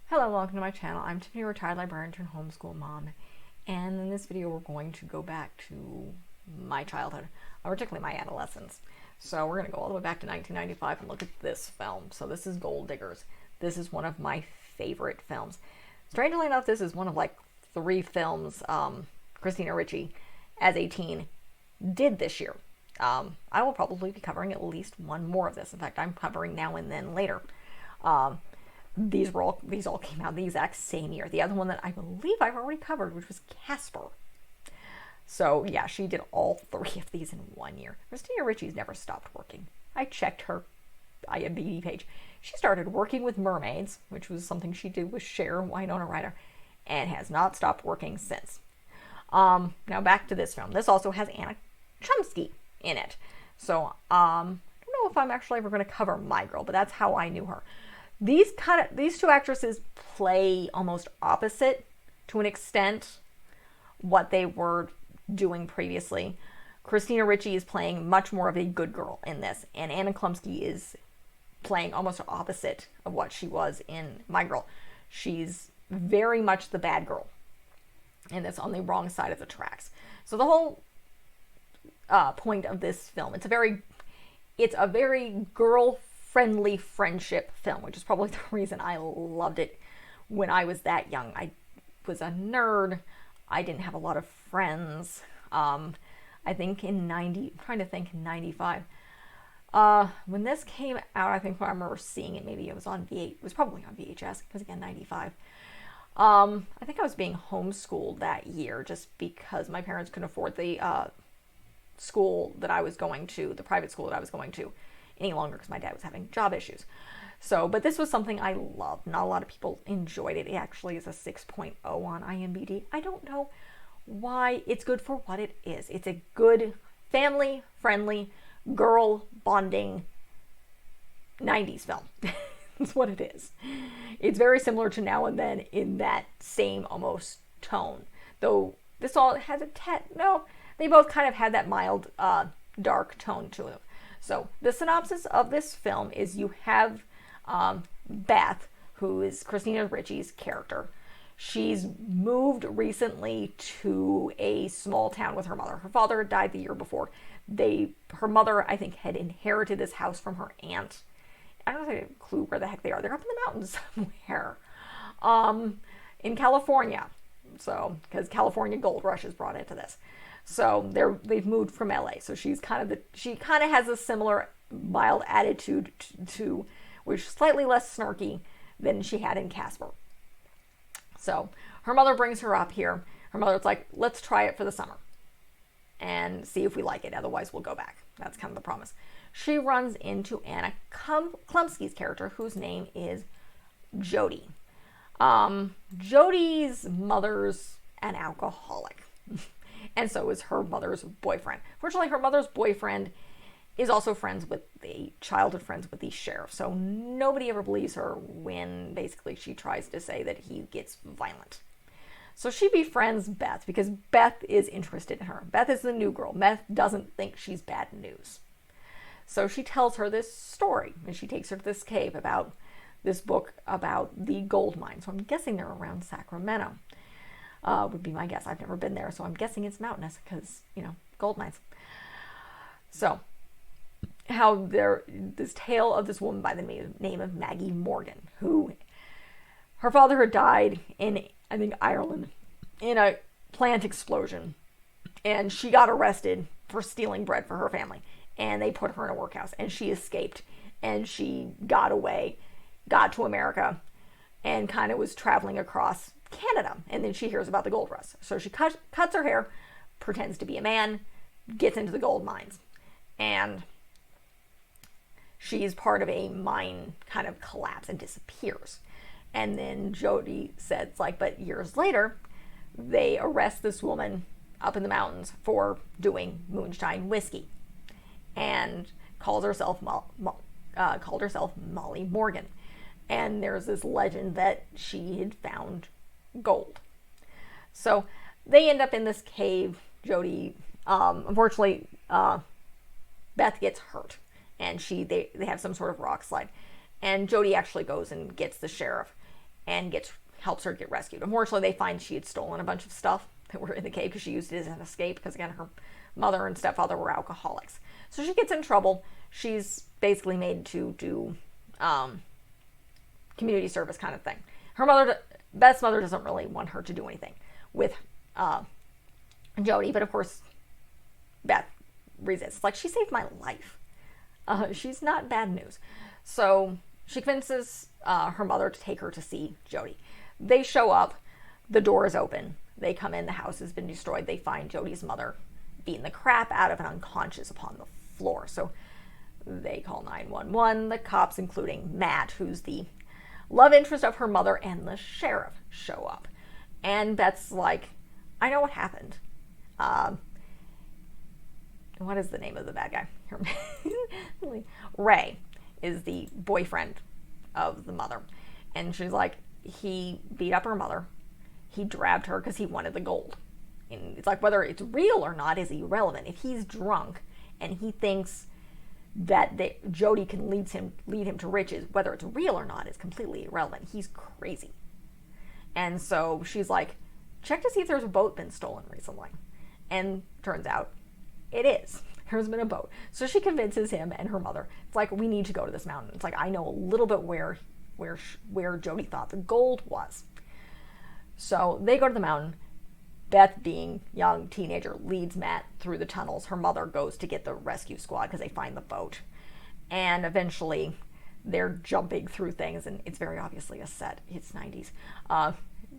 Hello, welcome to my channel. I'm Tiffany, retired librarian turned homeschool mom, and in this video we're going to go back to my childhood, particularly my adolescence. So we're going to go all the way back to 1995 and look at this film. So this is Gold Diggers. This is one of my favorite films. Strangely enough, this is one of like 3 films Christina Ricci, as a teen, did this year. I will probably be covering at least one more of this. In fact, I'm covering Now and Then Later. These all came out the exact same year. The other one that I believe I've already covered, which was Casper. So yeah, she did all 3 of these in one year. Christina Ricci's never stopped working. I checked her IMDb page. She started working with mermaids, which was something she did with Cher, Winona Ryder, and has not stopped working since. Now back to this film. This also has Anna Chlumsky in it. So I don't know if I'm actually ever going to cover My Girl, but that's how I knew her. These 2 actresses play almost opposite, to an extent, what they were doing previously. Christina Ricci is playing much more of a good girl in this, and Anna Chlumsky is playing almost opposite of what she was in My Girl. She's very much the bad girl in this, on the wrong side of the tracks. So the whole point of this film, it's a very girl-friendly friendship film, which is probably the reason I loved it when I was that young. I was a nerd. I didn't have a lot of friends. I think in 95. When this came out, I think I remember seeing it, maybe it was on it was probably on VHS, because again, 95. I think I was being homeschooled that year just because my parents couldn't afford the school that I was going to, the private school that I was going to, any longer because my dad was having job issues. So, but this was something I loved. Not a lot of people enjoyed it. It actually is a 6.0 on IMDb. I don't know why. It's good for what it is. It's a good family-friendly, girl-bonding 90s film. That's what it is. It's very similar to Now and Then in that same almost tone. Though this all has they both kind of had that mild, dark tone to them. So the synopsis of this film is you have Beth, who is Christina Ricci's character. She's moved recently to a small town with her mother. Her father died the year before. Her mother, I think, had inherited this house from her aunt. I don't have a clue where the heck they are. They're up in the mountains somewhere, in California. So, because California Gold Rush is brought into this. So they've moved from LA. So she kind of has a similar mild attitude to which is slightly less snarky than she had in Casper. So her mother brings her up here. Her mother's like, let's try it for the summer and see if we like it. Otherwise, we'll go back. That's kind of the promise. She runs into Anna Chlumsky's character, whose name is Jody. Jody's mother's an alcoholic. And so is her mother's boyfriend. Fortunately, her mother's boyfriend is also childhood friends with the sheriff. So nobody ever believes her when basically she tries to say that he gets violent. So she befriends Beth because Beth is interested in her. Beth is the new girl. Beth doesn't think she's bad news. So she tells her this story, and she takes her to this cave about this book about the gold mine. So I'm guessing they're around Sacramento. Would be my guess. I've never been there, so I'm guessing it's mountainous because, gold mines. So, this tale of this woman by the name of Maggie Morgan, who her father had died in, I think, Ireland in a plant explosion, and she got arrested for stealing bread for her family, and they put her in a workhouse, and she escaped, and she got away, got to America, and kind of was traveling across Canada, and then she hears about the gold rush. So she cuts her hair, pretends to be a man, gets into the gold mines, and she's part of a mine kind of collapse and disappears. And then Jody says, but years later, they arrest this woman up in the mountains for doing moonshine whiskey, and called herself Molly Morgan. And there's this legend that she had found gold. So they end up in this cave. Jody, unfortunately, Beth gets hurt, and they have some sort of rock slide, and Jody actually goes and gets the sheriff and helps her get rescued. Unfortunately, they find she had stolen a bunch of stuff that were in the cave because she used it as an escape because, again, her mother and stepfather were alcoholics. So she gets in trouble. She's basically made to do community service kind of thing. Beth's mother doesn't really want her to do anything with Jody, but of course, Beth resists. Like, she saved my life. She's not bad news. So she convinces her mother to take her to see Jody. They show up. The door is open. They come in. The house has been destroyed. They find Jody's mother beating the crap out of and unconscious upon the floor. So they call 911. The cops, including Matt, who's the love interest of her mother, and the sheriff show up. And Beth's like, I know what happened. What is the name of the bad guy? Ray is the boyfriend of the mother. And she's like, he beat up her mother. He dragged her because he wanted the gold. And it's like, whether it's real or not is irrelevant. If he's drunk and he thinks that Jody can lead him to riches, whether it's real or not is completely irrelevant. He's crazy. And so she's like, check to see if there's a boat been stolen recently. And turns out it is. There's been a boat. So she convinces him and her mother. It's like, we need to go to this mountain. It's like, I know a little bit where Jody thought the gold was. So they go to the mountain. Beth, being young teenager, leads Matt through the tunnels. Her mother goes to get the rescue squad because they find the boat. And eventually they're jumping through things, and it's very obviously a set. It's 90s.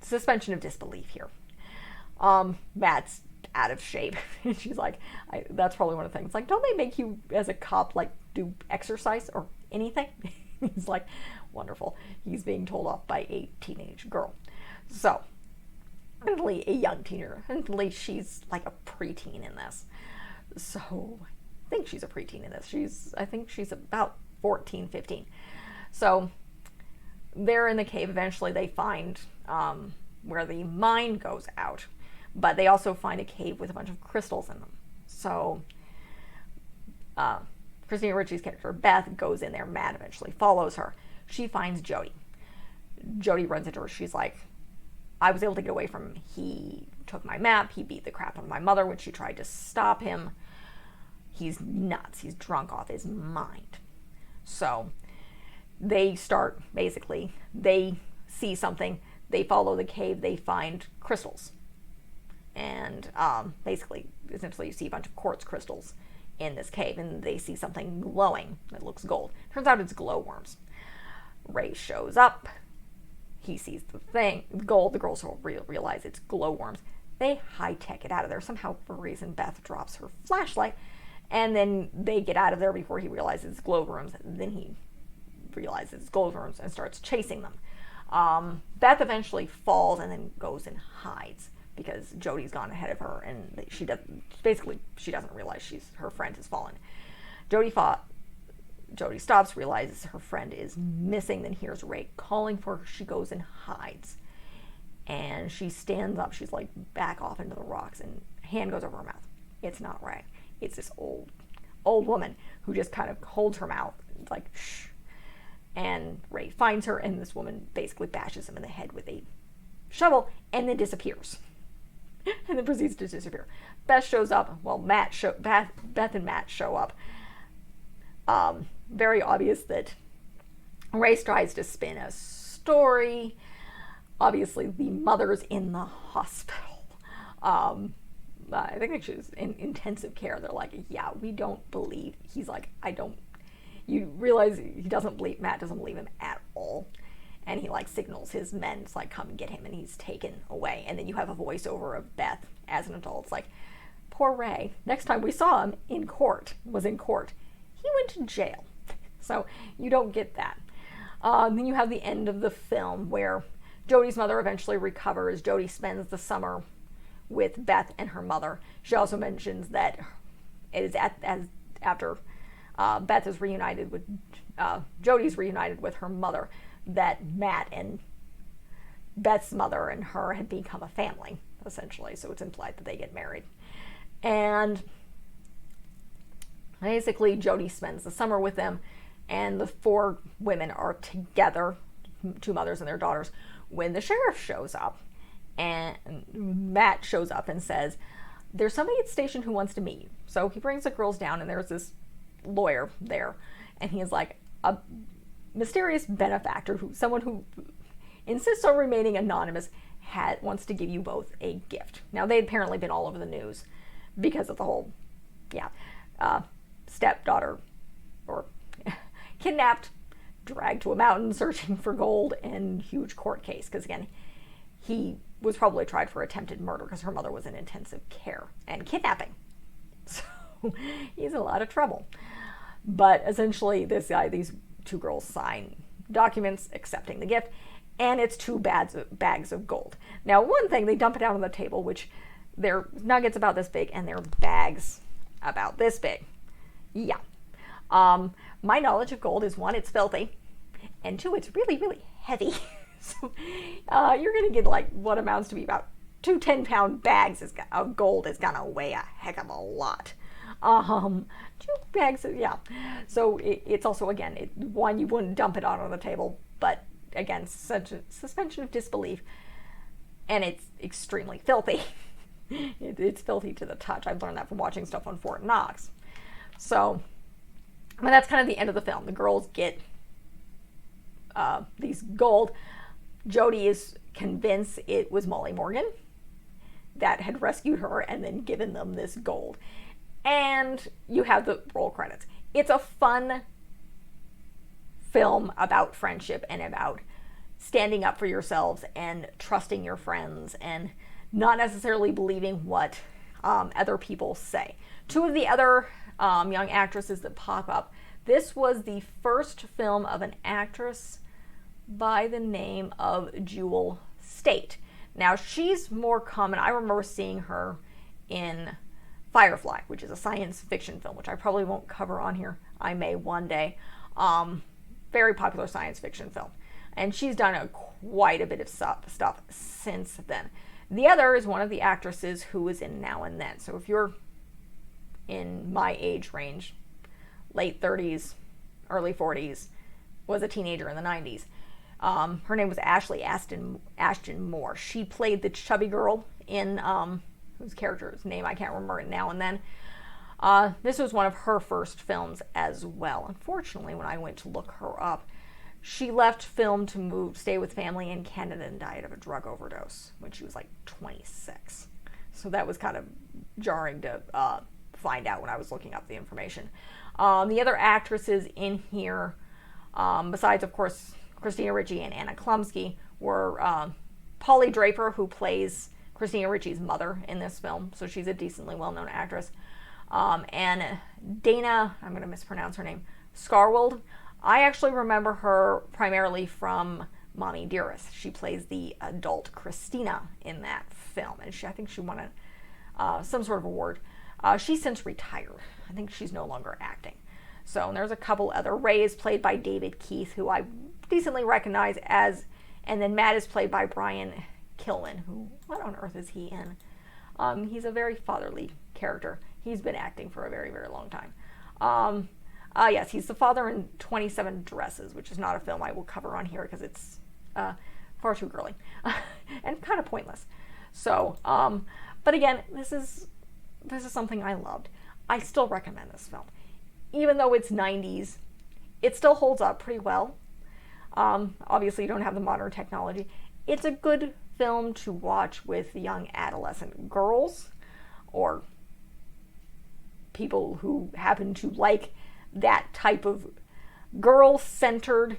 Suspension of disbelief here. Matt's out of shape. And she's like, that's probably one of the things. Like, don't they make you, as a cop, like, do exercise or anything? He's like, wonderful. He's being told off by a teenage girl. So, apparently a young teenager. Apparently she's like a preteen in this. So, I think she's a preteen in this. I think she's about 14, 15. So, they're in the cave. Eventually they find where the mine goes out. But they also find a cave with a bunch of crystals in them. So, Christina Ricci's character, Beth, goes in there. Matt eventually follows her. She finds Jody. Jody runs into her. She's like, I was able to get away from him. He took my map. He beat the crap out of my mother when she tried to stop him. He's nuts. He's drunk off his mind. So they start, basically, they see something. They follow the cave. They find crystals. And basically, essentially, you see a bunch of quartz crystals in this cave. And they see something glowing that looks gold. Turns out it's glowworms. Ray shows up. He sees the thing, gold. The girls will realize it's glowworms. They high-tech it out of there. Somehow, for a reason, Beth drops her flashlight, and then they get out of there before he realizes it's glowworms. Then he realizes it's glowworms and starts chasing them. Beth eventually falls and then goes and hides because Jody's gone ahead of her, and she doesn't realize her friend has fallen. Jody stops, realizes her friend is missing, then hears Ray calling for her. She goes and hides. And she stands up. She's like back off into the rocks, and a hand goes over her mouth. It's not Ray. It's this old woman who just kind of holds her mouth. It's like, shh. And Ray finds her, and this woman basically bashes him in the head with a shovel and then disappears. And then proceeds to disappear. Beth shows up. Well, Beth and Matt show up. Very obvious that Ray tries to spin a story. Obviously, the mother's in the hospital. I think she's in intensive care. They're like, yeah, we don't believe. He's like, you realize Matt doesn't believe him at all. And he like signals his men to like come and get him, and he's taken away. And then you have a voiceover of Beth as an adult. It's like, poor Ray. Next time we saw him in court. He went to jail. So you don't get that. Then you have the end of the film where Jody's mother eventually recovers. Jody spends the summer with Beth and her mother. She also mentions that it is after Beth is reunited with Jody's reunited with her mother, that Matt and Beth's mother and her had become a family, essentially. So it's implied that they get married. And basically, Jody spends the summer with them, and the four women are together two mothers and their daughters, when the sheriff shows up, and Matt shows up and says, there's somebody at the station who wants to meet you. So he brings the girls down, and there's this lawyer there, and he is like a mysterious benefactor, someone who insists on remaining anonymous, wants to give you both a gift. Now, they'd apparently been all over the news because of the whole, stepdaughter, or kidnapped, dragged to a mountain searching for gold, and huge court case. Because again, he was probably tried for attempted murder because her mother was in intensive care, and kidnapping. So he's in a lot of trouble. But essentially, these two girls sign documents accepting the gift, and it's two bags of gold. Now, one thing, they dump it out on the table, which they're nuggets about this big, and they're bags about this big. Yeah. My knowledge of gold is, one, it's filthy, and two, it's really, really heavy. So you're going to get like what amounts to be about 2 10-pound bags of gold is going to weigh a heck of a lot. 2 bags of, yeah. So it's also, again, one, you wouldn't dump it out on the table, but again, such a suspension of disbelief, and it's extremely filthy. It's filthy to the touch. I've learned that from watching stuff on Fort Knox. So, but that's kind of the end of the film. The girls get these gold. Jody is convinced it was Molly Morgan that had rescued her and then given them this gold. And you have the roll credits. It's a fun film about friendship and about standing up for yourselves and trusting your friends and not necessarily believing what other people say. Two of the other young actresses that pop up. This was the first film of an actress by the name of Jewel Staite. Now, she's more common. I remember seeing her in Firefly, which is a science fiction film, which I probably won't cover on here. I may one day. Very popular science fiction film. And she's done quite a bit of stuff since then. The other is one of the actresses who was in Now and Then. So if you're in my age range, late 30s, early 40s, was a teenager in the 90s. Her name was Ashley Ashton Moore. She played the chubby girl in, whose character's name I can't remember, Now and Then. This was one of her first films as well. Unfortunately, when I went to look her up, she left film to stay with family in Canada and died of a drug overdose when she was like 26. So that was kind of jarring to find out when I was looking up the information. The other actresses in here, besides, of course, Christina Ricci and Anna Chlumsky, were Polly Draper, who plays Christina Ricci's mother in this film, so she's a decently well-known actress, and Dana, I'm going to mispronounce her name, Scarwald. I actually remember her primarily from Mommy Dearest. She plays the adult Christina in that film, and I think she won some sort of award. She's since retired. I think she's no longer acting. So, and there's a couple other. Ray is played by David Keith, who I decently recognize as, and then Matt is played by Brian Kilman, who, what on earth is he in? He's a very fatherly character. He's been acting for a very, very long time. Yes, he's the father in 27 Dresses, which is not a film I will cover on here because it's far too girly and kind of pointless. So, but again, this is something I loved. I still recommend this film. Even though it's 90s, it still holds up pretty well. Obviously, you don't have the modern technology. It's a good film to watch with young adolescent girls or people who happen to like that type of girl-centered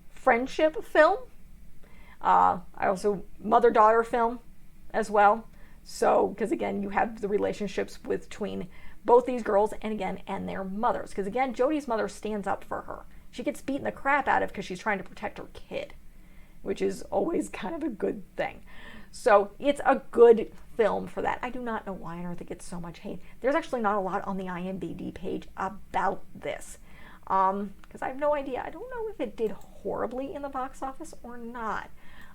friendship film. I also mother-daughter film as well. So, because again, you have the relationships between both these girls and their mothers. Because again, Jody's mother stands up for her. She gets beaten the crap out of because she's trying to protect her kid, which is always kind of a good thing. So it's a good film for that. I do not know why on earth it gets so much hate. There's actually not a lot on the IMDb page about this. Because I have no idea. I don't know if it did horribly in the box office or not.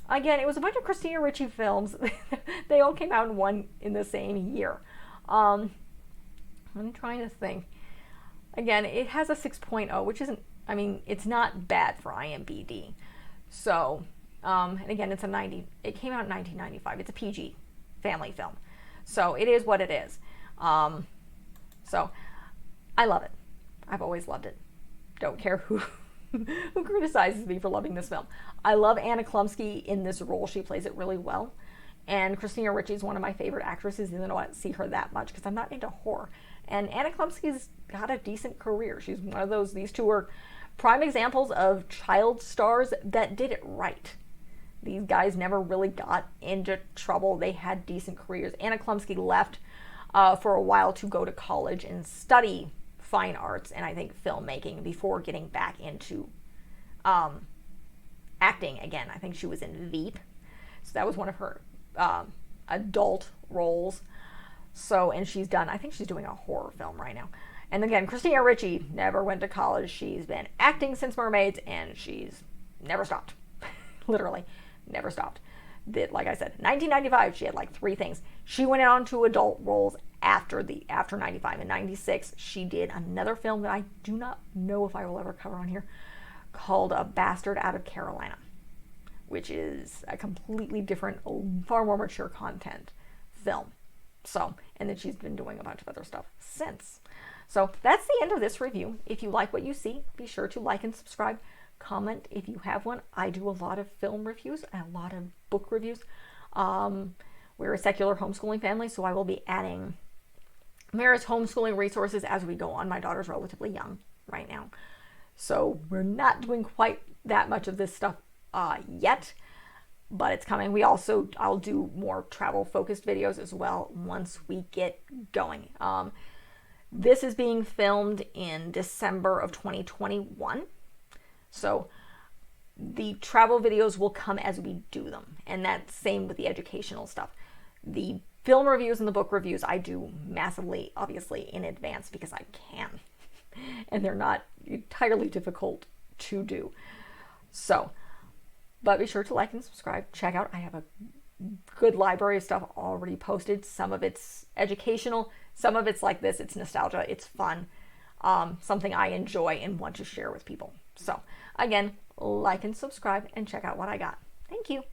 Again, it was a bunch of Christina Ricci films. They all came out in the same year. I'm trying to think. Again, it has a 6.0, which isn't, I mean, it's not bad for IMDb. So, and again, it came out in 1995. It's a PG family film. So it is what it is. So I love it. I've always loved it. Don't care who who criticizes me for loving this film. I love Anna Chlumsky in this role. She plays it really well. And Christina Ricci is one of my favorite actresses, even though I don't see her that much because I'm not into horror. And Anna Chlumsky's got a decent career. She's one of those, these two are prime examples of child stars that did it right. These guys never really got into trouble. They had decent careers. Anna Chlumsky left for a while to go to college and study fine arts and I think filmmaking before getting back into acting again. I think she was in Veep. So that was one of her adult roles. So, and she's done, I think she's doing a horror film right now. And again, Christina Ricci never went to college. She's been acting since Mermaids and she's never stopped. Literally, never stopped. Like I said, 1995, she had like 3 things. She went on to adult roles after 95. In 96, she did another film that I do not know if I will ever cover on here called A Bastard Out of Carolina, which is a completely different, far more mature content film. So, and then she's been doing a bunch of other stuff since. So that's the end of this review. If you like what you see, be sure to like and subscribe. Comment if you have one. I do a lot of film reviews and a lot of book reviews. We're a secular homeschooling family, so I will be adding various homeschooling resources as we go on. My daughter's relatively young right now, so we're not doing quite that much of this stuff yet, but it's coming. I'll do more travel focused videos as well once we get going. This is being filmed in December of 2021. So the travel videos will come as we do them. And that's same with the educational stuff. The film reviews and the book reviews I do massively, obviously, in advance because I can. And they're not entirely difficult to do. So, but be sure to like and subscribe. Check out, I have a good library of stuff already posted. Some of it's educational. Some of it's like this. It's nostalgia. It's fun. Something I enjoy and want to share with people. So, again, like and subscribe and check out what I got. Thank you.